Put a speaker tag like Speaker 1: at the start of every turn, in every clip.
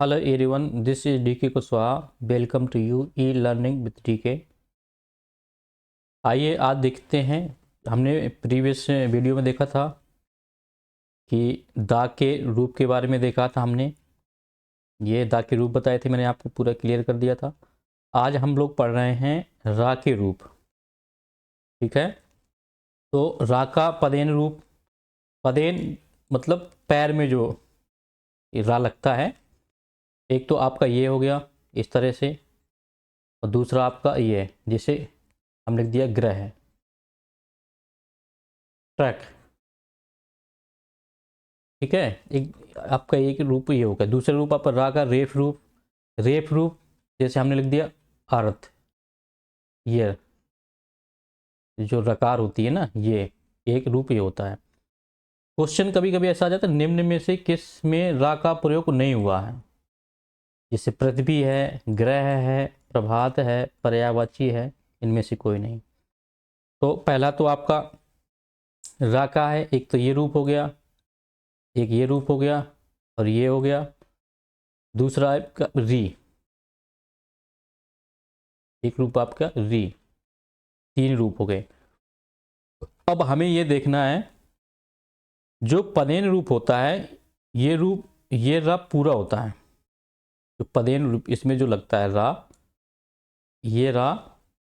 Speaker 1: Hello everyone, this is DK Kushwaha. Welcome to U E learning with DK. आइए आज देखते हैं। हमने प्रीवियस वीडियो में देखा था कि दाग के रूप के बारे में देखा था हमने। ये दाग के रूप बताए थे, मैंने आपको पूरा क्लियर कर दिया था। आज हम लोग पढ़ रहे हैं रा के रूप। ठीक है, तो रा का पदेन रूप। पदेन मतलब पैर में जो रा लगता है। एक तो आपका ये हो गया इस तरह से, और दूसरा आपका ये है जिसे हम लिख दिया ग्रह, ट्रैक। ठीक है, एक आपका एक रूप ये हो गया। दूसरा रूप आपका रा का रेफ रूप। रेफ रूप जैसे हमने लिख दिया अर्थ। ये जो रकार होती है ना, ये एक रूप ये होता है। क्वेश्चन कभी कभी ऐसा आ जाता है, निम्न में से किस में रा का प्रयोग नहीं हुआ है। जैसे पृथ्वी है, ग्रह है, प्रभात है, पर्यायवाची है, इनमें से कोई नहीं। तो पहला तो आपका रा का है, एक तो ये रूप हो गया, एक ये रूप हो गया, और ये हो गया। दूसरा आपका री, एक रूप आपका री। तीन रूप हो गए। अब हमें ये देखना है, जो पदेन रूप होता है, ये रूप, ये रा पूरा होता है। जो पदेन रूप इसमें जो लगता है रा, ये रा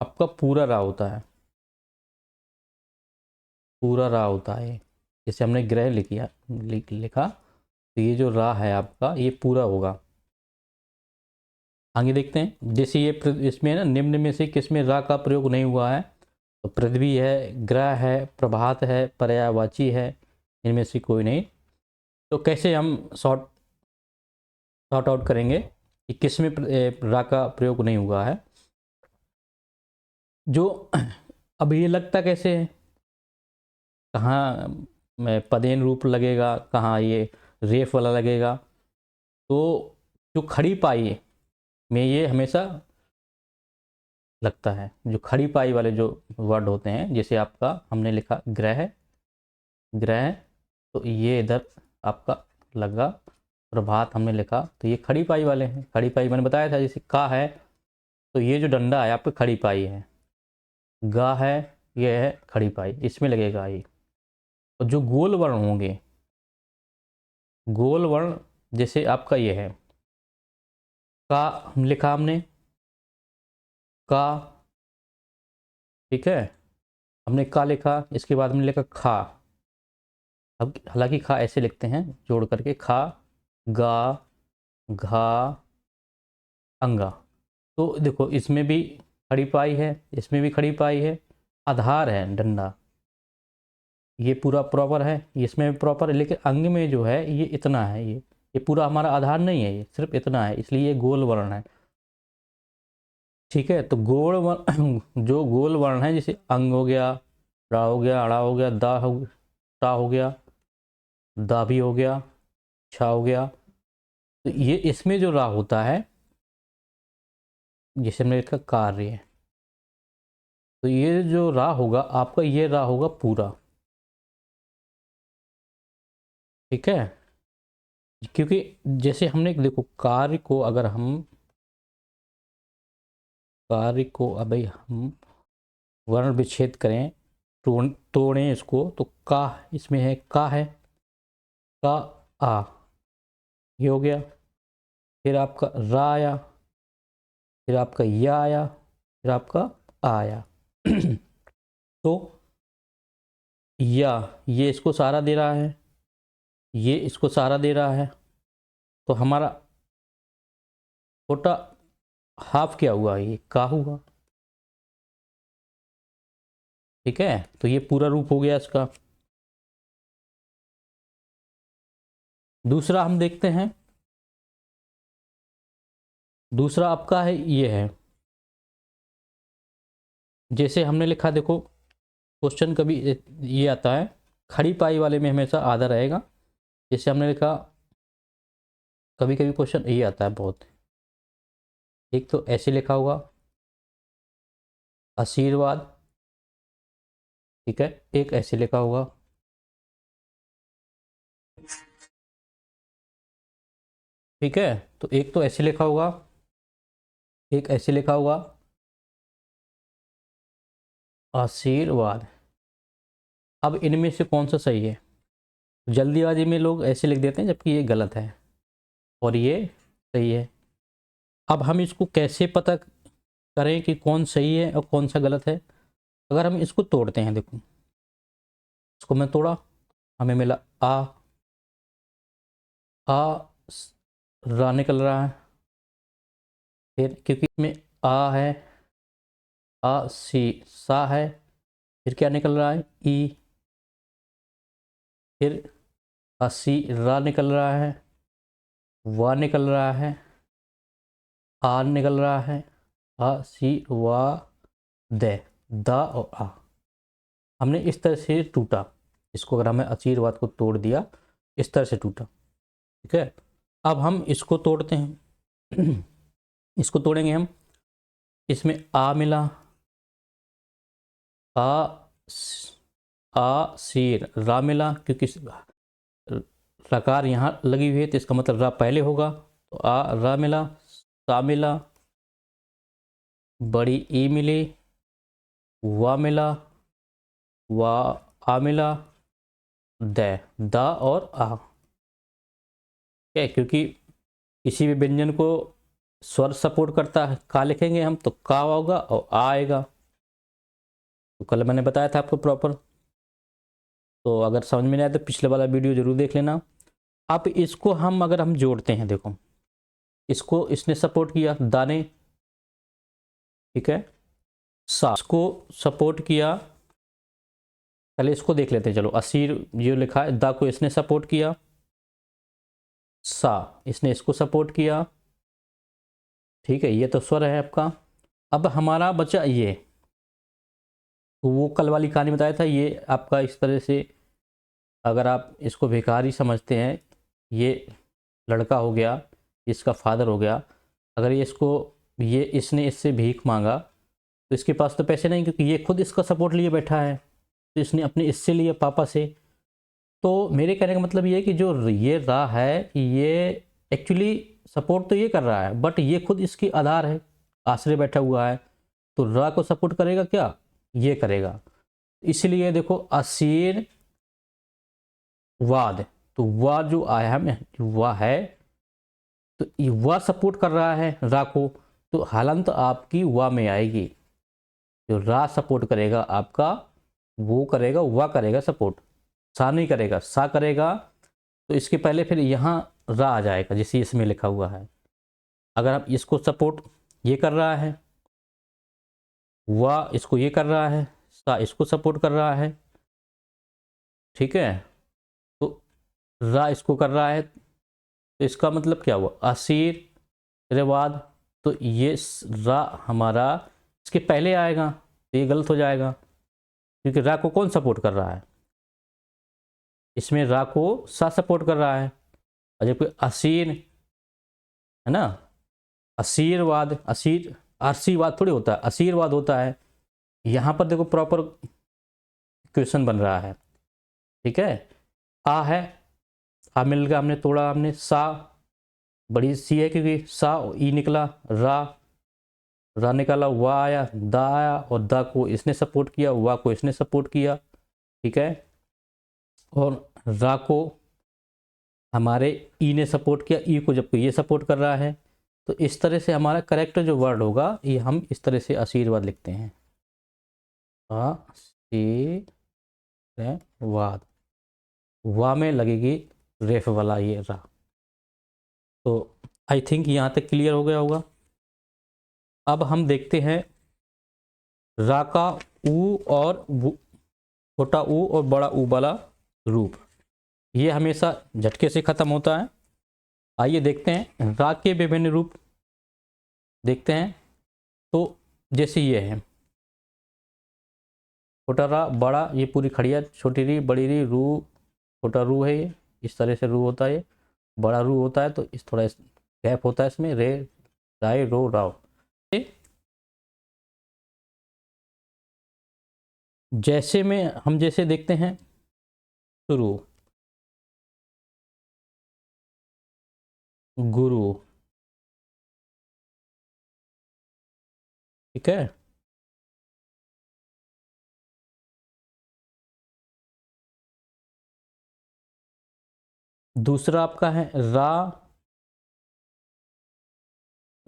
Speaker 1: आपका पूरा रा होता है। पूरा रा होता है। जैसे हमने ग्रह लिखा, तो ये जो रा है आपका ये पूरा होगा। आगे देखते हैं। जैसे ये इसमें ना, निम्न में से किसमें रा का प्रयोग नहीं हुआ है। तो पृथ्वी है, ग्रह है, प्रभात है, पर्यायवाची है, इनमें से कोई नहीं। तो कैसे हम सॉर्ट आउट करेंगे कि किस में रा का प्रयोग नहीं हुआ है। जो अब ये लगता कैसे है, कहाँ में पदेन रूप लगेगा, कहाँ ये रेफ वाला लगेगा। तो जो खड़ी पाई में ये हमेशा लगता है। जो खड़ी पाई वाले जो वर्ड होते हैं, जैसे आपका हमने लिखा ग्रह, ग्रह, तो ये इधर आपका लगा। प्रभात हमने लिखा, तो ये खड़ी पाई वाले हैं। खड़ी पाई मैंने बताया था, जैसे का है, तो ये जो डंडा है आपका खड़ी पाई है। गा है, ये है खड़ी पाई, इसमें लगेगा ये। और जो गोल वर्ण होंगे, गोल वर्ण जैसे आपका ये है, का हम लिखा हमने, का। ठीक है, हमने का लिखा, इसके बाद हमने लिखा खा। अब हालांकि खा ऐसे लिखते हैं जोड़ करके, खा, गा, घा, अंगा। तो देखो इसमें भी खड़ी पाई है, इसमें भी खड़ी पाई है। आधार है डंडा, ये पूरा प्रॉपर है, इसमें भी प्रॉपर है। लेकिन अंग में जो है ये इतना है, ये पूरा हमारा आधार नहीं है, ये सिर्फ इतना है, इसलिए ये गोल वर्ण है। ठीक है, तो गोल वर्ण जो गोल वर्ण है, जैसे अंग हो गया, रा हो गया, अड़ा हो गया, दा हो, टा हो गया, दा भी हो गया, छा हो गया। तो ये इसमें जो रा होता है, जैसे हमने इसका कार्य है, तो ये जो रा होगा आपका, ये रा होगा पूरा। ठीक है, क्योंकि जैसे हमने देखो कार्य को, अगर हम कार्य को अब भाई हम वर्ण विच्छेद करें, तोड़ें इसको, तो का इसमें है, का है, का, आ, ये हो गया। फिर आपका रा आया, फिर आपका या आया, फिर आपका आ आया। तो या, ये इसको सहारा दे रहा है, ये इसको सहारा दे रहा है। तो हमारा छोटा हाफ क्या हुआ, ये का हुआ। ठीक है, तो ये पूरा रूप हो गया इसका। दूसरा हम देखते हैं। दूसरा आपका है, ये है, जैसे हमने लिखा, देखो क्वेश्चन कभी ये आता है, खड़ी पाई वाले में हमेशा आधा रहेगा। जैसे हमने लिखा, कभी कभी क्वेश्चन ये आता है बहुत, एक तो ऐसे लिखा होगा, आशीर्वाद। ठीक है, एक ऐसे लिखा होगा, ठीक है, तो एक तो ऐसे लिखा होगा, एक ऐसे लिखा होगा आशीर्वाद। अब इनमें से कौन सा सही है? जल्दीबाजी में लोग ऐसे लिख देते हैं जबकि ये गलत है और ये सही है। अब हम इसको कैसे पता करें कि कौन सही है और कौन सा गलत है? अगर हम इसको तोड़ते हैं, देखो इसको मैं तोड़ा, हमें मिला आ, रा निकल रहा है। फिर क्योंकि इसमें आ है, आ सी सा है, फिर क्या निकल रहा है ई, फिर असी रा निकल रहा है, वा निकल रहा है, आ निकल रहा है, आ सी वा दे, दा और आ। हमने इस तरह से टूटा इसको, अगर हमें आशीर्वाद को तोड़ दिया इस तरह से टूटा। ठीक है, अब हम इसको तोड़ते हैं इसको तोड़ेंगे हम। इसमें आ मिला, आ सीर रा मिला, क्योंकि रकार यहाँ लगी हुई है तो इसका मतलब रा पहले होगा, तो आ रा मिला, सा मिला, बड़ी ई मिली, वा मिला, वा आ मिला, द दा और आ। क्या, क्योंकि किसी भी व्यंजन को स्वर सपोर्ट करता है, का लिखेंगे हम तो का होगा और आ आएगा। तो कल मैंने बताया था आपको प्रॉपर, तो अगर समझ में नहीं आया तो पिछले वाला वीडियो जरूर देख लेना। अब इसको हम अगर हम जोड़ते हैं, देखो इसको इसने सपोर्ट किया दाने, ठीक है, सा इसको सपोर्ट किया, पहले इसको देख लेते हैं। चलो असीर जो लिखा है दा को इसने सपोर्ट किया, सा इसने इसको सपोर्ट किया, ठीक है, ये तो स्वर है आपका। अब हमारा बचा ये, तो वो कल वाली कहानी बताया था, ये आपका इस तरह से अगर आप इसको भिखारी समझते हैं, ये लड़का हो गया, इसका फादर हो गया, अगर ये इसको ये इसने इससे भीख मांगा तो इसके पास तो पैसे नहीं, क्योंकि ये खुद इसका सपोर्ट लिए बैठा है, तो इसने अपने इससे लिए पापा से। तो मेरे कहने का मतलब ये है कि जो ये रा है ये एक्चुअली सपोर्ट तो ये कर रहा है, बट ये खुद इसकी आधार है, आश्रय बैठा हुआ है, तो रा को सपोर्ट करेगा क्या, ये करेगा। इसलिए देखो असीर वाद, तो वाह जो आया है वाह है, तो वाह सपोर्ट कर रहा है रा को, तो हलंत आपकी वाह में आएगी। जो रा सपोर्ट करेगा आपका वो करेगा, वाह करेगा सपोर्ट, सा नहीं करेगा, सा करेगा। तो इसके पहले फिर यहाँ रा आ जाएगा जैसे इसमें लिखा हुआ है। अगर आप इसको सपोर्ट ये कर रहा है, वाह इसको ये कर रहा है, सा इसको सपोर्ट कर रहा है, ठीक है, तो रा इसको कर रहा है, तो इसका मतलब क्या हुआ असीर रेवाद। तो ये रा हमारा इसके पहले आएगा, तो ये गलत हो जाएगा, क्योंकि रा को कौन सपोर्ट कर रहा है, इसमें रा को सा सपोर्ट कर रहा है। और जब कोई असीर है ना, असीरवाद, असीर आशीर्वाद थोड़ी होता है, असीरवाद होता है। यहाँ पर देखो प्रॉपर क्वेश्चन बन रहा है, ठीक है। आ है, आ मिल गया, हमने तोड़ा, हमने सा बड़ी सी है क्योंकि सा ई निकला, रा निकाला, वाह आया, दा आया, और दा को इसने सपोर्ट किया, वाह को इसने सपोर्ट किया, ठीक है, और रा को हमारे ई ने सपोर्ट किया, ई को जबकि ये सपोर्ट कर रहा है। तो इस तरह से हमारा करेक्ट जो वर्ड होगा ये हम इस तरह से आशीर्वाद लिखते हैं, आशीर्वाद, वाह में लगेगी रेफ वाला ये रा। तो आई थिंक यहाँ तक क्लियर हो गया होगा। अब हम देखते हैं रा का ऊ और छोटा ऊ और बड़ा ऊ वाला रूप, ये हमेशा झटके से खत्म होता है। आइए देखते हैं रा के विभिन्न रूप देखते हैं। तो जैसे ये है छोटा रा बड़ा, ये पूरी खड़िया, छोटी री बड़ी री रू, छोटा रू है ये, इस तरह से रू होता है, ये बड़ा रू होता है, तो इस थोड़ा गैप होता है इसमें, रे राय रो राव। जैसे में हम जैसे देखते हैं शुरू, गुरु। ठीक है। दूसरा आपका है रा,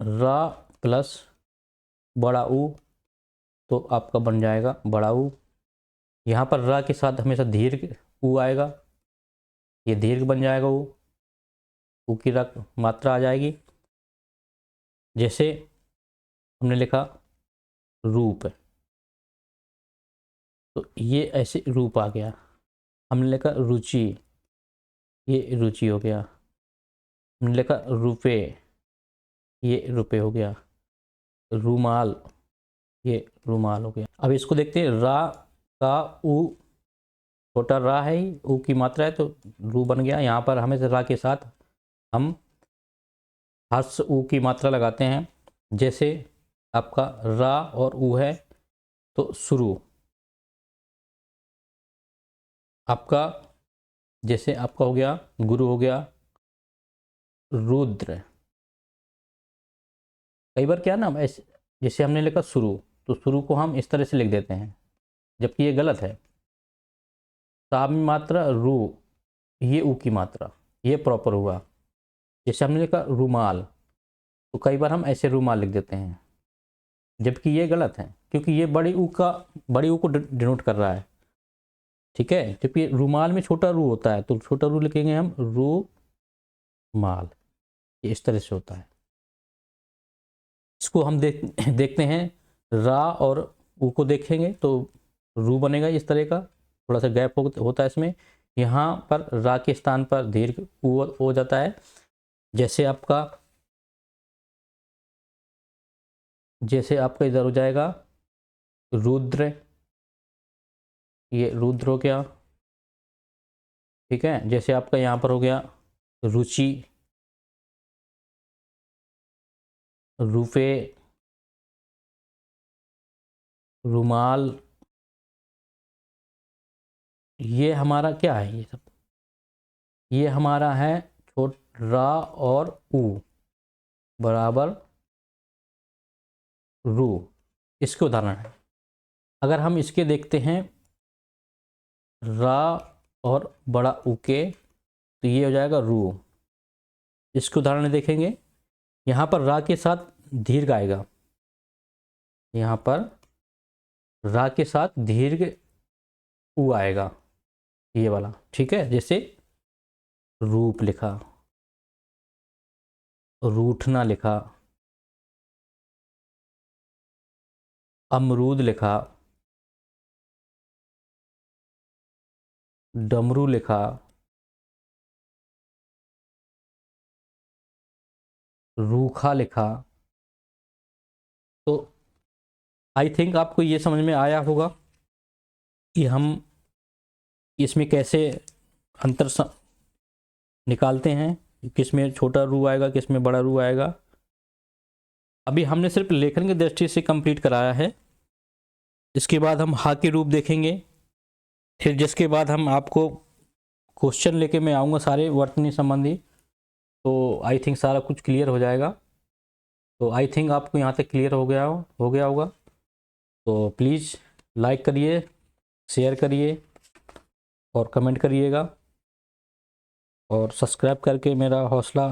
Speaker 1: रा प्लस बड़ा ऊ, तो आपका बन जाएगा बड़ा ऊ। यहाँ पर रा के साथ हमेशा दीर्घ ऊ आएगा, ये दीर्घ बन जाएगा ऊ की रा मात्रा आ जाएगी। जैसे हमने लिखा रूप, तो ये ऐसे रूप आ गया। हमने लिखा रुचि, ये रुचि हो गया। हमने लिखा रुपए, ये रुपए हो गया। रूमाल, ये रूमाल हो गया। अब इसको देखते हैं, रा का ऊ, छोटा रा है ही, ऊ की मात्रा है तो रू बन गया। यहाँ पर हमें रा के साथ हम हर्ष ऊ की मात्रा लगाते हैं। जैसे आपका रा और ऊ है तो शुरू। आपका जैसे आपका हो गया गुरु, हो गया रुद्र। कई बार क्या ना, ऐसे जैसे हमने लिखा शुरू, तो शुरू को हम इस तरह से लिख देते हैं, जबकि ये गलत है। साम मात्रा रू, ये ऊ की मात्रा, ये प्रॉपर हुआ। जैसे हमने लिखा रुमाल, तो कई बार हम ऐसे रुमाल लिख देते हैं, जबकि ये गलत है, क्योंकि ये बड़ी ऊ को डिनोट कर रहा है। ठीक है, जबकि रुमाल में छोटा रू होता है, तो छोटा रू लिखेंगे हम रू माल, ये इस तरह से होता है। इसको हम देखते हैं, रा और ऊ को देखेंगे तो रू बनेगा इस तरह का, थोड़ा सा गैप होता है इसमें। यहाँ पर रा के स्थान पर दीर्घ ऊ हो जाता है। जैसे आपका इधर हो जाएगा रुद्र, ये रुद्र हो गया। ठीक है, जैसे आपका यहाँ पर हो गया रुचि, रुपए, रुमाल। ये हमारा क्या है, ये सब ये हमारा है छोट रा और ऊ बराबर रू, इसके उदाहरण है। अगर हम इसके देखते हैं रा और बड़ा ऊ के, तो ये हो जाएगा रू। इसके उदाहरण देखेंगे, यहाँ पर रा के साथ दीर्घ आएगा, यहाँ पर रा के साथ दीर्घ ऊ आएगा, ये वाला। ठीक है, जैसे रूप लिखा, रूठना लिखा, अमरूद लिखा, डमरू लिखा, रूखा लिखा। तो आई थिंक आपको ये समझ में आया होगा कि हम इसमें कैसे अंतर निकालते हैं, किस में छोटा रू आएगा, किस में बड़ा रू आएगा। अभी हमने सिर्फ लेखन की दृष्टि से कंप्लीट कराया है। इसके बाद हम हा के रूप देखेंगे, फिर जिसके बाद हम आपको क्वेश्चन लेके मैं आऊँगा सारे वर्तनी संबंधी, तो आई थिंक सारा कुछ क्लियर हो जाएगा। तो आई थिंक आपको यहाँ तक क्लियर हो गया होगा। तो प्लीज़ लाइक करिए, शेयर करिए और कमेंट करिएगा, और सब्सक्राइब करके मेरा हौसला